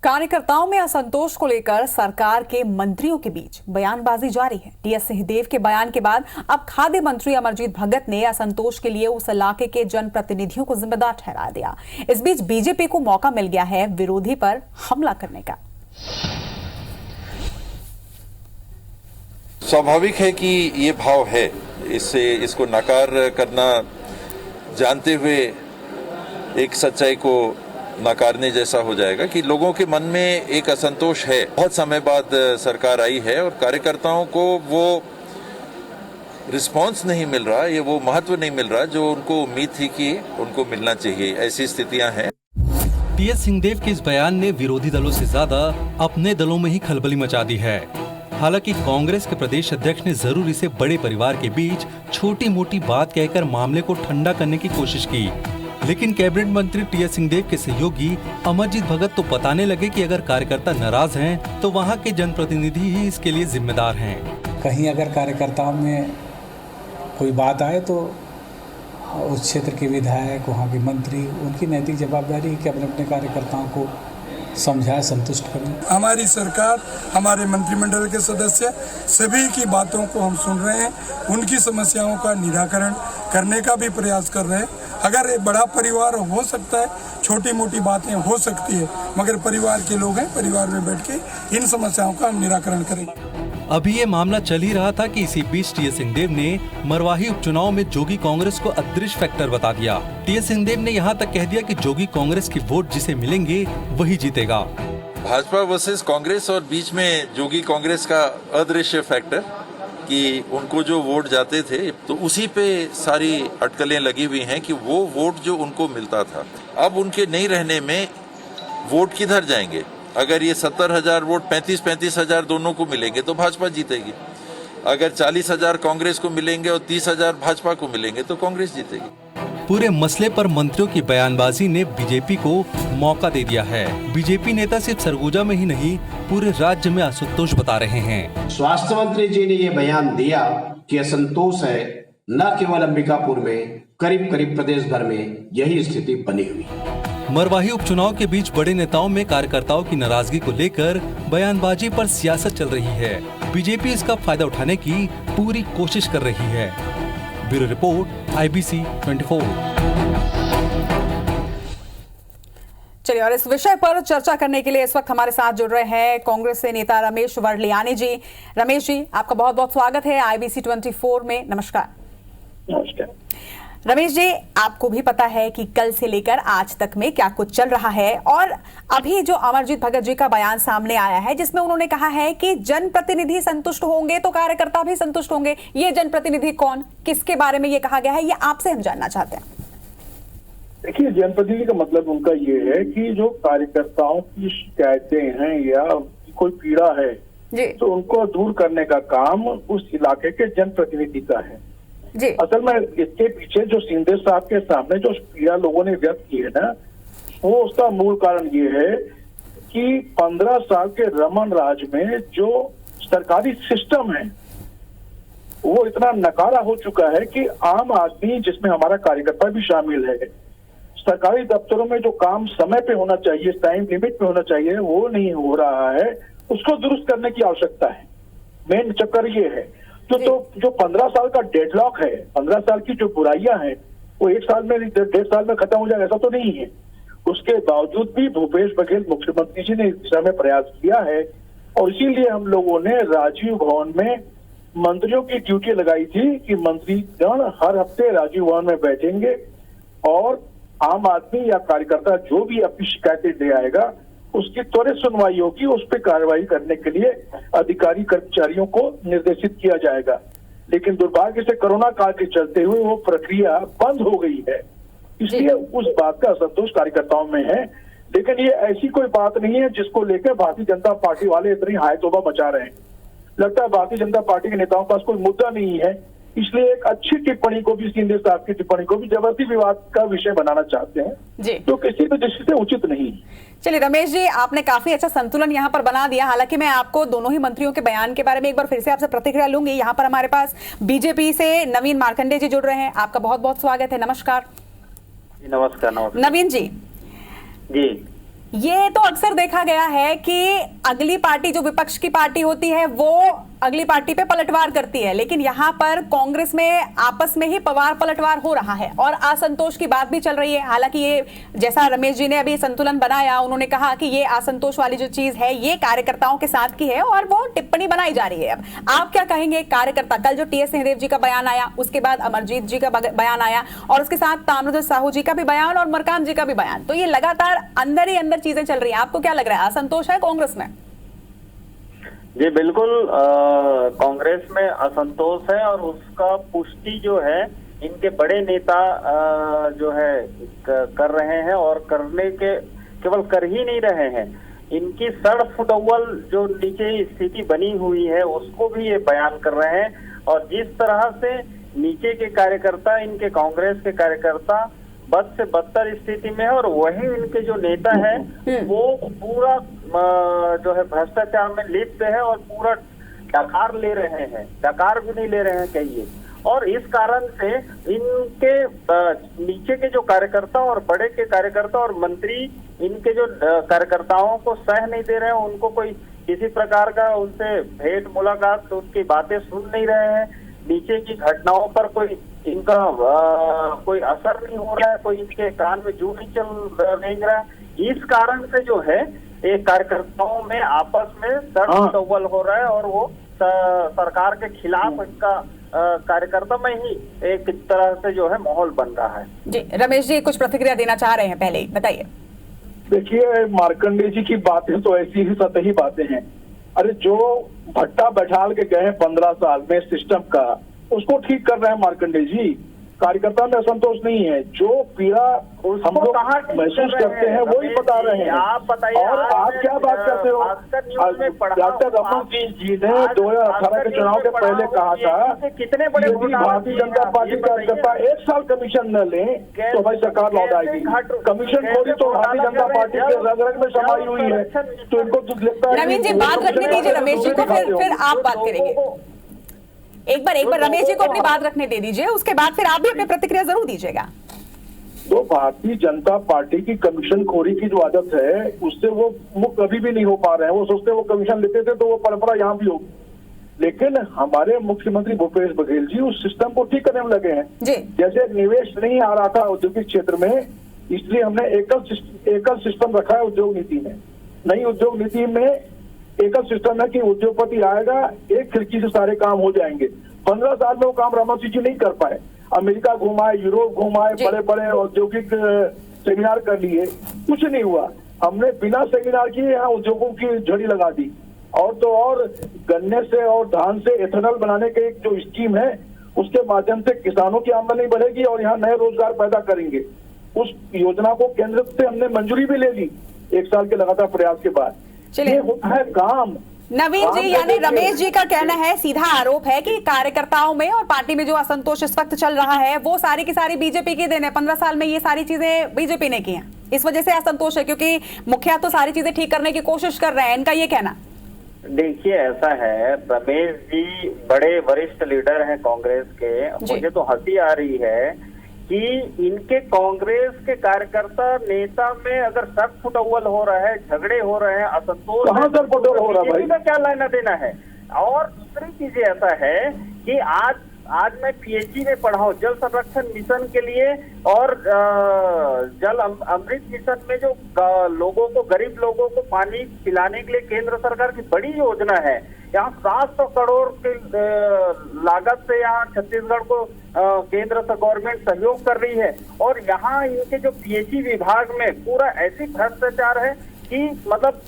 कार्यकर्ताओं में असंतोष को लेकर सरकार के मंत्रियों के बीच बयानबाजी जारी है। टीएस सिंहदेव के बयान के बाद अब खाद्य मंत्री अमरजीत भगत ने असंतोष के लिए उस इलाके के जनप्रतिनिधियों को जिम्मेदार ठहरा दिया। इस बीच बीजेपी को मौका मिल गया है विरोधी पर हमला करने का। स्वाभाविक है कि ये भाव है, इसको नकार करना जानते हुए एक सच्चाई को नकारने जैसा हो जाएगा कि लोगों के मन में एक असंतोष है। बहुत समय बाद सरकार आई है और कार्यकर्ताओं को वो रिस्पांस नहीं मिल रहा, ये वो महत्व नहीं मिल रहा जो उनको उम्मीद थी कि उनको मिलना चाहिए। ऐसी स्थितियां हैं। टीएस सिंहदेव के इस बयान ने विरोधी दलों से ज्यादा अपने दलों में ही खलबली मचा दी है। हालांकि कांग्रेस के प्रदेश अध्यक्ष ने जरूर इसे बड़े परिवार के बीच छोटी मोटी बात कहकर मामले को ठंडा करने की कोशिश की, लेकिन कैबिनेट मंत्री टीएस सिंहदेव के सहयोगी अमरजीत भगत तो बताने लगे कि अगर कार्यकर्ता नाराज हैं तो वहां के जनप्रतिनिधि ही इसके लिए जिम्मेदार हैं। कहीं अगर कार्यकर्ताओं में कोई बात आए तो उस क्षेत्र के विधायक, वहाँ के मंत्री, उनकी नैतिक जवाबदारी है कि अपने अपने कार्यकर्ताओं को समझाए, संतुष्ट करें। हमारी सरकार, हमारे मंत्रिमंडल के सदस्य सभी की बातों को हम सुन रहे हैं, उनकी समस्याओं का निराकरण करने का भी प्रयास कर रहे हैं। अगर एक बड़ा परिवार हो सकता है, छोटी मोटी बातें हो सकती है, मगर परिवार के लोग हैं, परिवार में बैठ के इन समस्याओं का हम निराकरण करेंगे। अभी ये मामला चल ही रहा था कि इसी बीच टीएस सिंहदेव ने मरवाही उपचुनाव में जोगी कांग्रेस को अदृश्य फैक्टर बता दिया। टीएस सिंहदेव ने यहाँ तक कह दिया कि जोगी कांग्रेस की वोट जिसे मिलेंगे वही जीतेगा। भाजपा वर्सेस कांग्रेस और बीच में जोगी कांग्रेस का अदृश्य फैक्टर कि उनको जो वोट जाते थे तो उसी पे सारी अटकलें लगी हुई हैं कि वो वोट जो उनको मिलता था अब उनके नहीं रहने में वोट किधर जाएंगे। अगर ये 70,000 वोट 35,000 दोनों को मिलेंगे तो भाजपा जीतेगी। अगर 40,000 कांग्रेस को मिलेंगे और 30,000 भाजपा को मिलेंगे तो कांग्रेस जीतेगी। पूरे मसले पर मंत्रियों की बयानबाजी ने बीजेपी को मौका दे दिया है। बीजेपी नेता सिर्फ सरगुजा में ही नहीं पूरे राज्य में असंतोष बता रहे हैं। स्वास्थ्य मंत्री जी ने ये बयान दिया कि असंतोष है, न केवल अंबिकापुर में, करीब करीब प्रदेश भर में यही स्थिति बनी हुई। मरवाही उपचुनाव के बीच बड़े नेताओं में कार्यकर्ताओं की नाराजगी को लेकर बयानबाजी पर सियासत चल रही है। बीजेपी इसका फायदा उठाने की पूरी कोशिश कर रही है। Bureau report IBC 24। चलिए, और इस विषय पर चर्चा करने के लिए इस वक्त हमारे साथ जुड़ रहे हैं कांग्रेस से नेता रमेश वर्लियानी जी। रमेश जी, आपका बहुत बहुत स्वागत है IBC 24 में। नमस्कार। नमस्कार रमेश जी, आपको भी पता है कि कल से लेकर आज तक में क्या कुछ चल रहा है, और अभी जो अमरजीत भगत जी का बयान सामने आया है जिसमें उन्होंने कहा है कि जनप्रतिनिधि संतुष्ट होंगे तो कार्यकर्ता भी संतुष्ट होंगे। ये जनप्रतिनिधि कौन, किसके बारे में ये कहा गया है, ये आपसे हम जानना चाहते हैं। देखिए, जनप्रतिनिधि का मतलब उनका ये है कि जो कार्यकर्ताओं की शिकायतें हैं या कोई पीड़ा है जी, तो उनको दूर करने का काम उस इलाके के जनप्रतिनिधि का है जी। असल में इसके पीछे जो सिंहदेव साहब के सामने जो पीड़ा लोगों ने व्यक्त की है ना, वो उसका मूल कारण ये है कि 15 साल के रमन राज में जो सरकारी सिस्टम है वो इतना नकारा हो चुका है कि आम आदमी, जिसमें हमारा कार्यकर्ता भी शामिल है, सरकारी दफ्तरों में जो काम समय पे होना चाहिए, टाइम लिमिट पे होना चाहिए, वो नहीं हो रहा है। उसको दुरुस्त करने की आवश्यकता है। मेन चक्कर ये है तो जो 15 साल का डेडलॉक है, 15 साल की जो बुराइयां हैं वो 1 साल में, 1.5 साल में खत्म हो जाए ऐसा तो नहीं है। उसके बावजूद भी भूपेश बघेल मुख्यमंत्री जी ने इस दिशा में प्रयास किया है और इसीलिए हम लोगों ने राजीव भवन में मंत्रियों की ड्यूटी लगाई थी कि मंत्रीगण हर हफ्ते राजीव भवन में बैठेंगे और आम आदमी या कार्यकर्ता जो भी अपनी शिकायतें दे आएगा उसकी त्वरित सुनवाई होगी, उस पर कार्रवाई करने के लिए अधिकारी कर्मचारियों को निर्देशित किया जाएगा। लेकिन दुर्भाग्य से कोरोना काल के चलते हुए वो प्रक्रिया बंद हो गई है, इसलिए उस बात का असंतोष कार्यकर्ताओं में है। लेकिन ये ऐसी कोई बात नहीं है जिसको लेकर भारतीय जनता पार्टी वाले इतनी हाय तौबा मचा रहे हैं। लगता है भारतीय जनता पार्टी के नेताओं के पास कोई मुद्दा नहीं है, इसलिए एक अच्छी टिप्पणी को भी, सिंहदेव साहब की टिप्पणी को भी जबरदस्ती विवाद का विषय बनाना चाहते हैं जी, तो किसी भी दृष्टि से उचित नहीं। चलिए रमेश जी, आपने काफी अच्छा संतुलन यहाँ पर बना दिया। हालांकि मैं आपको दोनों ही मंत्रियों के बयान के बारे में एक बार फिर से आपसे प्रतिक्रिया लूंगी। यहाँ पर हमारे पास बीजेपी से नवीन मार्कंडे जी जुड़ रहे हैं। आपका बहुत बहुत स्वागत है। नमस्कार। नमस्कार। नवीन जी, ये तो अक्सर देखा गया है कि अगली पार्टी जो विपक्ष की पार्टी होती है वो अगली पार्टी पे पलटवार करती है, लेकिन यहां पर कांग्रेस में आपस में ही पवार पलटवार हो रहा है और असंतोष की बात भी चल रही है। हालांकि ये जैसा रमेश जी ने अभी संतुलन बनाया, उन्होंने कहा कि ये असंतोष वाली जो चीज है ये कार्यकर्ताओं के साथ की है और वो टिप्पणी बनाई जा रही है। अब आप क्या कहेंगे कार्यकर्ता, कल जो टीएस सिंहदेव जी का बयान आया, उसके बाद अमरजीत जी का बयान आया और उसके साथ ताम्रध्वज साहू जी का भी बयान और मरकाम जी का भी बयान, तो ये लगातार अंदर ही अंदर चीजें चल रही है। आपको क्या लग रहा है, असंतोष है कांग्रेस में? जी बिल्कुल, कांग्रेस में असंतोष है और उसका पुष्टि जो है इनके बड़े नेता जो है कर रहे हैं और करने के केवल कर ही नहीं रहे हैं, इनकी सड़ फुटअव्वल जो नीचे स्थिति बनी हुई है उसको भी ये बयान कर रहे हैं। और जिस तरह से नीचे के कार्यकर्ता, इनके कांग्रेस के कार्यकर्ता बद से बदतर स्थिति में है और वही इनके जो नेता है वो पूरा जो है भ्रष्टाचार में लिप्त है और पूरा डकार ले रहे हैं, डकार भी नहीं ले रहे हैं कहिए। और इस कारण से इनके नीचे के जो कार्यकर्ता और बड़े के कार्यकर्ता और मंत्री इनके जो कार्यकर्ताओं को सह नहीं दे रहे हैं, उनको कोई किसी प्रकार का उनसे भेंट मुलाकात, उनकी बातें सुन नहीं रहे हैं, नीचे की घटनाओं पर कोई इनका कोई असर नहीं हो रहा है, कोई इनके कान में जू नहीं चल नहीं रहा है। इस कारण से जो है एक कार्यकर्ताओं में आपस में सड़ हो रहा है और वो सरकार के खिलाफ इनका कार्यकर्ता में ही एक तरह से जो है माहौल बन रहा है। जी रमेश जी कुछ प्रतिक्रिया देना चाह रहे हैं, पहले ही बताइए। देखिए मार्कंडे जी की बातें तो ऐसी ही सतही बातें हैं। अरे जो भट्टा बैठाल के गए 15 साल में सिस्टम का, उसको ठीक कर रहे हैं मार्कंडे जी। कार्यकर्ता में असंतोष नहीं है, जो पीड़ा हम लोग महसूस करते हैं वही बता रहे हैं। आप बताइए, और आप क्या बात करते हो? डॉक्टर रमन सिंह जी ने 2018 के चुनाव के पहले कहा था कितने बड़े यदि भारतीय जनता पार्टी कार्यकर्ता 1 साल कमीशन न ले तो हमारी सरकार लौट आएगी। कमीशन खोरी तो भारतीय जनता पार्टी के रग रग में समाई हुई है, तो इनको लगता है। नवीन जी बात रखने दीजिए रमेश जी को, फिर आप बात करेंगे। एक बार रमेश जी को अपनी बात रखने दे दीजिए, उसके बाद फिर आप भी अपनी प्रतिक्रिया जरूर दीजिएगा। तो भारतीय जनता पार्टी की कमीशन खोरी की जो आदत है उससे वो कभी भी नहीं हो पा रहे हैं। वो सोचते हैं वो कमीशन लेते थे तो वो परंपरा यहाँ भी होगी, लेकिन हमारे मुख्यमंत्री भूपेश बघेल जी उस सिस्टम को ठीक करने में लगे हैं। जैसे निवेश नहीं आ रहा था औद्योगिक क्षेत्र में, इसलिए हमने एकल सिस्टम रखा है उद्योग नीति में। नई उद्योग नीति में एकल सिस्टम है कि उद्योगपति आएगा, एक खिड़की से सारे काम हो जाएंगे। 15 साल में वो काम रमन सिंह जी नहीं कर पाए। अमेरिका घुमाए, यूरोप घुमाए, बड़े बड़े औद्योगिक सेमिनार कर लिए, कुछ नहीं हुआ। हमने बिना सेमिनार किए यहाँ उद्योगों की झड़ी लगा दी। और तो और गन्ने से और धान से एथेनॉल बनाने के एक जो स्कीम है उसके माध्यम से किसानों की आमदनी बढ़ेगी और यहाँ नए रोजगार पैदा करेंगे। उस योजना को केंद्र से हमने मंजूरी भी ले ली 1 साल के लगातार प्रयास के बाद। ये होता है काम। नवीन जी, यानी रमेश जी का कहना है, सीधा आरोप है कि कार्यकर्ताओं में और पार्टी में जो असंतोष इस वक्त चल रहा है वो सारी की सारी बीजेपी की देन है। 15 साल में ये सारी चीजें बीजेपी ने की हैं, इस वजह से असंतोष है, क्योंकि मुखिया तो सारी चीजें ठीक करने की कोशिश कर रहे हैं, इनका ये कहना। देखिए ऐसा है, रमेश जी बड़े वरिष्ठ लीडर हैं कांग्रेस के। मुझे तो हंसी आ रही है कि इनके कांग्रेस के कार्यकर्ता नेता में अगर सख्त फुटअव्वल हो रहा है, झगड़े हो रहे हैं, असंतोष हो रहा है भाई, का क्या लेना देना है। और दूसरी चीज ऐसा है कि आज मैं पीएचडी में पढ़ा हूँ जल संरक्षण मिशन के लिए, और जल अमृत मिशन में जो लोगों को, गरीब लोगों को पानी पिलाने के लिए केंद्र सरकार की बड़ी योजना है। यहाँ 700 करोड़ की लागत से यहाँ छत्तीसगढ़ को केंद्र से गवर्नमेंट सहयोग कर रही है। और यहाँ इनके जो पीएचई विभाग में पूरा ऐसी भ्रष्टाचार है कि मतलब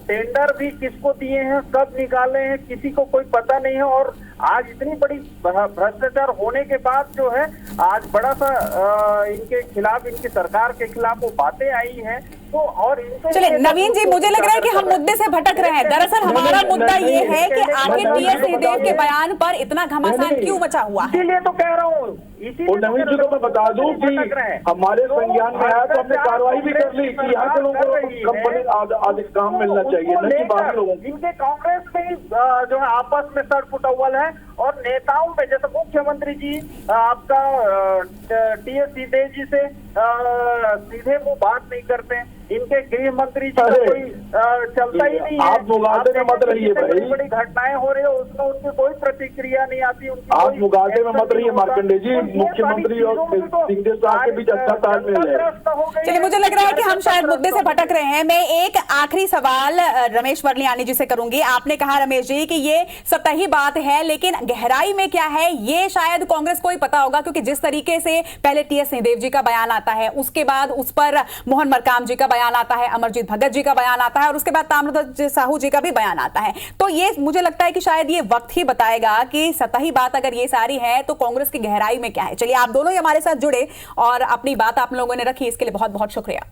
टेंडर भी किसको दिए हैं, कब निकाले हैं, किसी को कोई पता नहीं है। और आज इतनी बड़ी भ्रष्टाचार होने के बाद जो है आज बड़ा सा इनके खिलाफ, इनकी सरकार के खिलाफ वो बातें आई हैं। तो और चलिए नवीन जी, मुझे लग रहा है कि हम मुद्दे से भटक रहे हैं। दरअसल हमारा मुद्दा ये है कि आखिर टीएस सिंहदेव के बयान पर इतना घमासान क्यों मचा हुआ है। इसीलिए तो कह रहा हूँ, नवीन जी को मैं बता दूं कि हमारे संज्ञान में आया तो हमने कार्रवाई भी कर ली कि यहाँ के लोगों को कंपनी आदि काम मिलना चाहिए, नहीं बाकी लोगों को। इनके कांग्रेस में जो है आपस में सड़ फुटअव्वल है और नेताओं में, जैसे मुख्यमंत्री जी आपका टीएस सिंहदेव जी से सीधे वो बात नहीं करते हैं। इनके गृह मंत्री जी का अरे, कोई चलता ही नहीं है। आप मुगालते में मत रहिए भाई। बड़ी बड़ी घटनाएं हो रही है उसमें उनकी कोई प्रतिक्रिया नहीं आती, उनकी आप कोई मुगालते में एक्शन मत रहिए नहीं होता। मार्कंडे जी, तो ये मुख्यमंत्री सारी और चीजों में तो सिंहदेव साहब के बीच अच्छा तालमेल है। चलिए, मुझे लग रहा है कि हम शायद मुद्दे से भटक रहे हैं। मैं एक आखिरी सवाल रमेश वर्लियानी जी से करूंगी। आपने कहा रमेश जी कि ये सतही बात है, लेकिन गहराई में क्या है ये शायद कांग्रेस को ही पता होगा, क्योंकि जिस तरीके से पहले टीएस सिंहदेव जी का बयान आता है, उसके बाद उस पर मोहन मरकाम जी का बयान आता है, अमरजीत भगत जी का बयान आता है और उसके बाद ताम्रध्वज साहू जी का भी बयान आता है। तो ये मुझे लगता है कि शायद ये वक्त ही बताएगा कि सतही बात अगर ये सारी है तो कांग्रेस की गहराई में क्या है। चलिए, आप दोनों ही हमारे साथ जुड़े और अपनी बात आप लोगों ने रखी, इसके लिए बहुत बहुत शुक्रिया।